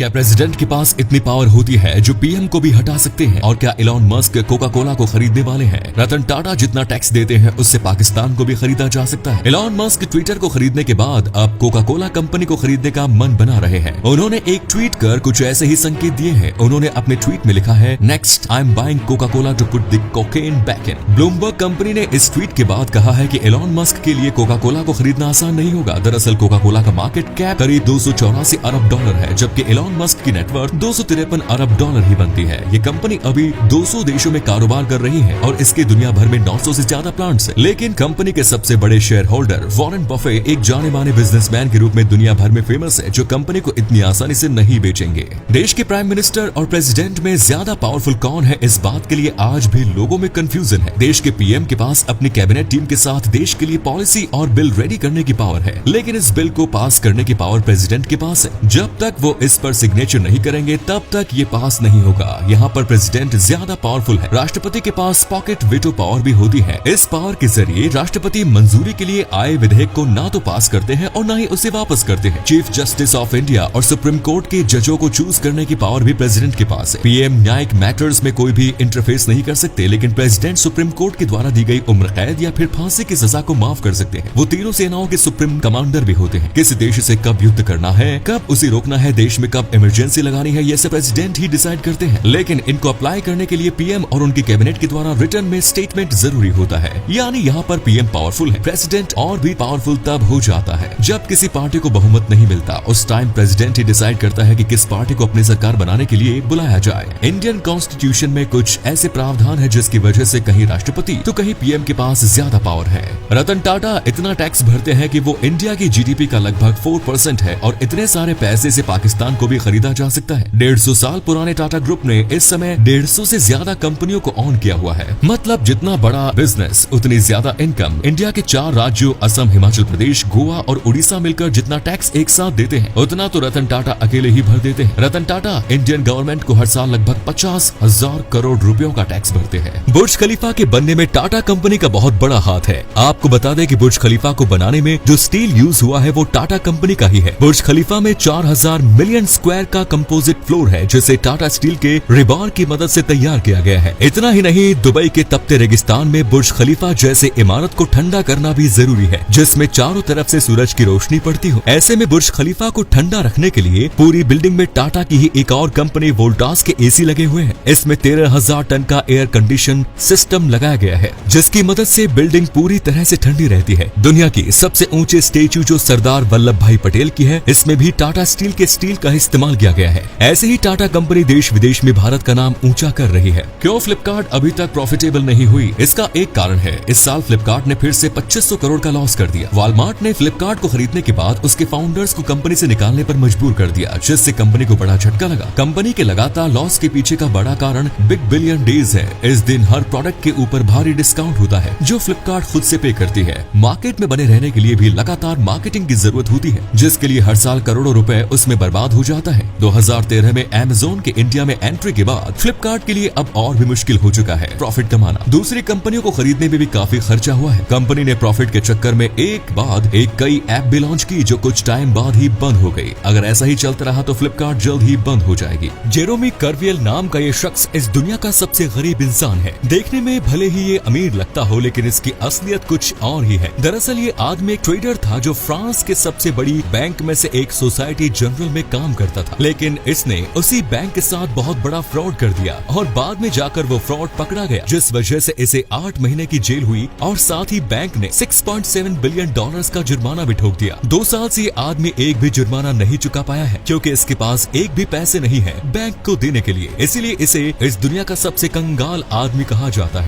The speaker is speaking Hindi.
क्या प्रेसिडेंट के पास इतनी पावर होती है जो पीएम को भी हटा सकते हैं? और क्या इलॉन मस्क कोका कोला को खरीदने वाले हैं? रतन टाटा जितना टैक्स देते हैं उससे पाकिस्तान को भी खरीदा जा सकता है। इलॉन मस्क ट्विटर को खरीदने के बाद अब कोका कोला कंपनी को खरीदने का मन बना रहे हैं। उन्होंने एक ट्वीट कर कुछ ऐसे ही संकेत दिए हैं। उन्होंने अपने ट्वीट में लिखा है, next I am buying Coca Cola to put the cocaine back in. Bloomberg company ने इस ट्वीट के बाद कहा है कि इलॉन मस्क के लिए कोका कोला को खरीदना आसान नहीं होगा। दरअसल कोका कोला का मार्केट कैप करीब 284 अरब डॉलर है, जबकि इलॉन मस्क की नेटवर्थ 253 अरब डॉलर ही बनती है। ये कंपनी अभी 200 देशों में कारोबार कर रही है और इसके दुनिया भर में 900 से ज्यादा प्लांट्स हैं। लेकिन कंपनी के सबसे बड़े शेयर होल्डर वॉरेन बफे एक जाने माने बिजनेसमैन के रूप में दुनिया भर में फेमस है, जो कंपनी को इतनी आसानी से नहीं बेचेंगे। देश के प्राइम मिनिस्टर और प्रेसिडेंट में ज्यादा पावरफुल कौन है, इस बात के लिए आज भी लोगों में कंफ्यूजन है। देश के पीएम के पास अपनी कैबिनेट टीम के साथ देश के लिए पॉलिसी और बिल रेडी करने की पावर है, लेकिन इस बिल को पास करने की पावर प्रेसिडेंट के पास है। जब तक वो इस पर सिग्नेचर नहीं करेंगे तब तक ये पास नहीं होगा। यहाँ पर प्रेसिडेंट ज्यादा पावरफुल है। राष्ट्रपति के पास पॉकेट वीटो पावर भी होती है। इस पावर के जरिए राष्ट्रपति मंजूरी के लिए आए विधेयक को ना तो पास करते हैं और ना ही उसे वापस करते हैं। चीफ जस्टिस ऑफ इंडिया और सुप्रीम कोर्ट के जजों को चूज करने की पावर भी प्रेसिडेंट के पास है। पीएम न्यायिक मैटर्स में कोई भी इंटरफेस नहीं कर सकते, लेकिन प्रेसिडेंट सुप्रीम कोर्ट के द्वारा दी गई उम्र कैद या फिर फांसी की सजा को माफ कर सकते हैं। वो तीनों सेनाओं के सुप्रीम कमांडर भी होते हैं। किसी देश से कब युद्ध करना है, कब उसे रोकना है, देश में कब इमरजेंसी लगानी है, ये सब प्रेसिडेंट ही डिसाइड करते हैं। लेकिन इनको अप्लाई करने के लिए पीएम और उनकी कैबिनेट के द्वारा रिटर्न में स्टेटमेंट जरूरी होता है। यानी यहाँ पर पीएम पावरफुल है। प्रेसिडेंट और भी पावरफुल तब हो जाता है जब किसी पार्टी को बहुमत नहीं मिलता। उस टाइम प्रेसिडेंट ही डिसाइड करता है कि किस पार्टी को अपनी सरकार बनाने के लिए बुलाया जाए। इंडियन कॉन्स्टिट्यूशन में कुछ ऐसे प्रावधान है जिसकी वजह से कहीं राष्ट्रपति तो कहीं पीएम के पास ज्यादा पावर है। रतन टाटा इतना टैक्स भरते हैं कि वो इंडिया की जीडीपी का लगभग 4% है और इतने सारे पैसे से पाकिस्तान को भी खरीदा जा सकता है। 150 साल पुराने टाटा ग्रुप ने इस समय 150 से ज्यादा कंपनियों को ऑन किया हुआ है। मतलब जितना बड़ा बिजनेस उतनी ज्यादा इनकम। इंडिया के 4 राज्यों असम, हिमाचल प्रदेश, गोवा और उड़ीसा मिलकर जितना टैक्स एक साथ देते हैं उतना तो रतन टाटा अकेले ही भर देते हैं। रतन टाटा इंडियन गवर्नमेंट को हर साल लगभग 50,000 करोड़ रुपयों का टैक्स भरते हैं। बुर्ज खलीफा के बनने में टाटा कंपनी का बहुत बड़ा हाथ है। आपको बता दें कि बुर्ज खलीफा को बनाने में जो स्टील यूज हुआ है वो टाटा कंपनी का ही है। बुर्ज खलीफा में 4000 मिलियन स्क्वायर का कंपोजिट फ्लोर है, जिसे टाटा स्टील के रिबार की मदद से तैयार किया गया है। इतना ही नहीं, दुबई के तपते रेगिस्तान में बुर्ज खलीफा जैसे इमारत को ठंडा करना भी जरूरी है, जिसमें चारों तरफ से सूरज की रोशनी पड़ती हो। ऐसे में बुर्ज खलीफा को ठंडा रखने के लिए पूरी बिल्डिंग में टाटा की ही एक और कंपनी वोल्टास के एसी लगे हुए हैं। इसमें 13,000 टन का एयर कंडीशन सिस्टम लगाया गया है, जिसकी मदद से बिल्डिंग पूरी तरह से ठंडी रहती है। दुनिया की सबसे ऊंचे स्टेच्यू जो सरदार वल्लभ भाई पटेल की है, इसमें भी टाटा स्टील के स्टील का इस्तेमाल किया गया है। ऐसे ही टाटा कंपनी देश विदेश में भारत का नाम ऊंचा कर रही है। क्यों फ्लिपकार्ट अभी तक प्रॉफिटेबल नहीं हुई? इसका एक कारण है, इस साल फ्लिपकार्ट ने फिर से 2500 करोड़ का लॉस कर दिया। वॉलमार्ट ने फ्लिपकार्ट को खरीदने के बाद उसके फाउंडर्स को कंपनी से निकालने पर मजबूर कर दिया, जिससे कंपनी को बड़ा झटका लगा। कंपनी के लगातार लॉस के पीछे का बड़ा कारण बिग बिलियन डेज है। इस दिन हर प्रोडक्ट के ऊपर भारी डिस्काउंट होता है, जो फ्लिपकार्ट खुद से पे करती है। मार्केट में बने रहने के लिए भी लगातार मार्केटिंग की जरूरत होती है, जिसके लिए हर साल करोड़ों रुपए उसमें बर्बाद हो जाता है। 2013 में अमेज़न के इंडिया में एंट्री के बाद फ्लिपकार्ट के लिए अब और भी मुश्किल हो चुका है प्रॉफिट कमाना। दूसरी कंपनियों को खरीदने में भी काफी खर्चा हुआ है। कंपनी ने प्रॉफिट के चक्कर में एक बाद एक कई ऐप भी लॉन्च की, जो कुछ टाइम बाद ही बंद हो गई। अगर ऐसा ही चलता रहा तो फ्लिपकार्ट जल्द ही बंद हो जाएगी। जेरोमी कर्वियल नाम का ये शख्स इस दुनिया का सबसे गरीब इंसान है। देखने में भले ही ये अमीर लगता हो, लेकिन इसकी असलियत कुछ और ही है। दरअसल ये आदमी एक ट्रेडर था जो फ्रांस के सबसे बड़ी बैंक में से एक सोसाइटी जनरल में काम करता था, लेकिन इसने उसी बैंक के साथ बहुत बड़ा फ्रॉड कर दिया और बाद में जाकर वो फ्रॉड पकड़ा गया, जिस वजह से इसे 8 महीने की जेल हुई और साथ ही बैंक ने $6.7 बिलियन का जुर्माना भी ठोक दिया। 2 साल से ये आदमी एक भी जुर्माना नहीं चुका पाया है, क्योंकि इसके पास एक भी पैसे नहीं है बैंक को देने के लिए। इसीलिए इसे इस दुनिया का सबसे कंगाल आदमी कहा जाता है।